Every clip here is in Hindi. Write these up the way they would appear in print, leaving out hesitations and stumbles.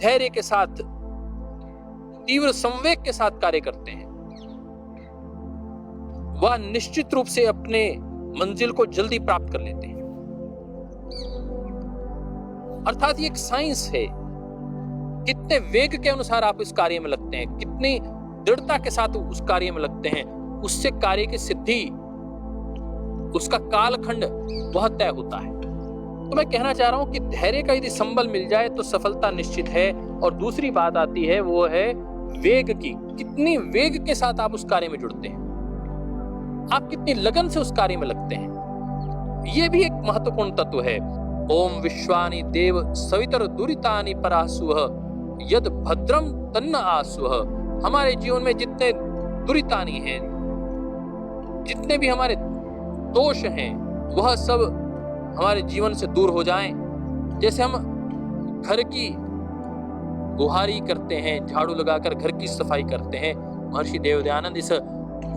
धैर्य के साथ, तीव्र संवेग के साथ कार्य करते हैं, वह निश्चित रूप से अपने मंजिल को जल्दी प्राप्त कर लेते हैं। अर्थात ये एक साइंस है। कितने वेग के अनुसार आप इस कार्य में लगते हैं, कितनी दृढ़ता के साथ उस कार्य में लगते हैं, उससे कार्य की सिद्धि, उसका कालखंड वह तय होता है। तो मैं कहना चाह रहा हूं कि धैर्य का यदि संबल मिल जाए तो सफलता निश्चित है। और दूसरी बात आती है, वो है वेग की। कितनी वेग के साथ आप उस कार्य में जुड़ते हैं, आप कितनी लगन से उस कार्य में लगते हैं, यह भी एक महत्वपूर्ण तत्व है। ओम विश्वानि देव सवितर दुरितानि परासुः यद भद्रम तन्न आसुः। हमारे जीवन में जितने दुरितानि हैं, जितने भी हमारे दोष हैं, वह सब हमारे जीवन से दूर हो जाएं। जैसे हम घर की बुहारी करते हैं, झाड़ू लगाकर घर की सफाई करते हैं, महर्षि देवदयानंद इस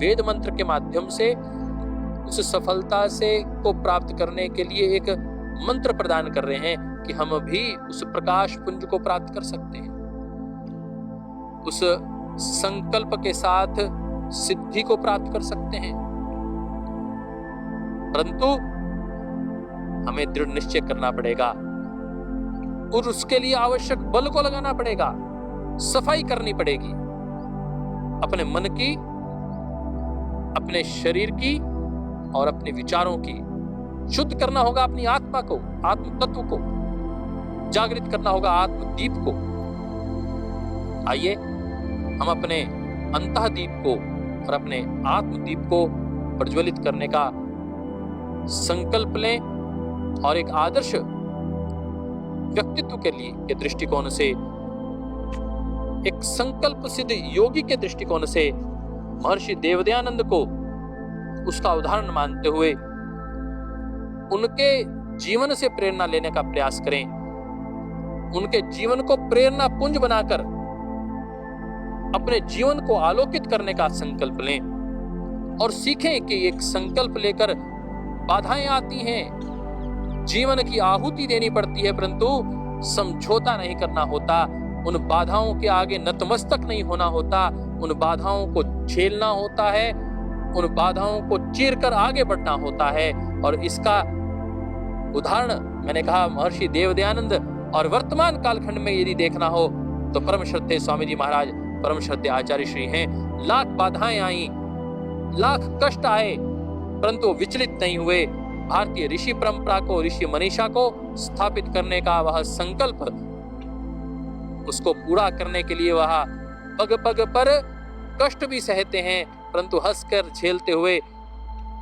वेद मंत्र के माध्यम से उस सफलता से को प्राप्त करने के लिए एक मंत्र प्रदान कर रहे हैं कि हम भी उस प्रकाश पुंज को प्राप्त कर सकते हैं, उस संकल्प के साथ सिद्धि को प्राप्त कर सकते हैं। परंतु हमें दृढ़ निश्चय करना पड़ेगा और उसके लिए आवश्यक बल को लगाना पड़ेगा, सफाई करनी पड़ेगी अपने मन की, अपने शरीर की और अपने विचारों की। शुद्ध करना होगा अपनी आत्मा को, आत्म तत्व को जागृत करना होगा, आत्मदीप को। आइए हम अपने अंतःदीप को और अपने आत्मदीप को प्रज्वलित करने का संकल्प लें और एक आदर्श व्यक्तित्व के लिए के दृष्टिकोण से, एक संकल्प सिद्ध योगी के दृष्टिकोण से महर्षि देवदयानंद को उसका उदाहरण मानते हुए उनके जीवन से प्रेरणा लेने का प्रयास करें। उनके जीवन को प्रेरणा पुंज बनाकर अपने जीवन को आलोकित करने का संकल्प लें और सीखें कि एक संकल्प लेकर बाधाएं आती हैं, जीवन की आहुति देनी पड़ती है, परंतु समझौता नहीं करना होता। उन बाधाओं के आगे नतमस्तक नहीं होना होता, उन बाधाओं को झेलना होता है, उन बाधाओं को चीरकर आगे बढ़ना होता है। और इसका उदाहरण मैंने कहा महर्षि देवदयानंद, और वर्तमान कालखंड में यदि देखना हो तो परम श्रद्धेय स्वामी जी महाराज, परम श्रद्धेय आचार्य श्री हैं। लाख बाधाएं आई, लाख कष्ट आए, परंतु विचलित नहीं हुए। भारतीय ऋषि परंपरा को, ऋषि मनीषा को स्थापित करने का वह संकल्प, उसको पूरा करने के लिए वह पग पग पर कष्ट भी सहते हैं, परंतु हंसकर झेलते हुए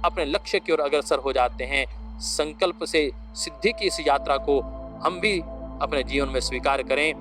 अपने लक्ष्य की ओर अग्रसर हो जाते हैं। संकल्प से सिद्धि की इस यात्रा को हम भी अपने जीवन में स्वीकार करें।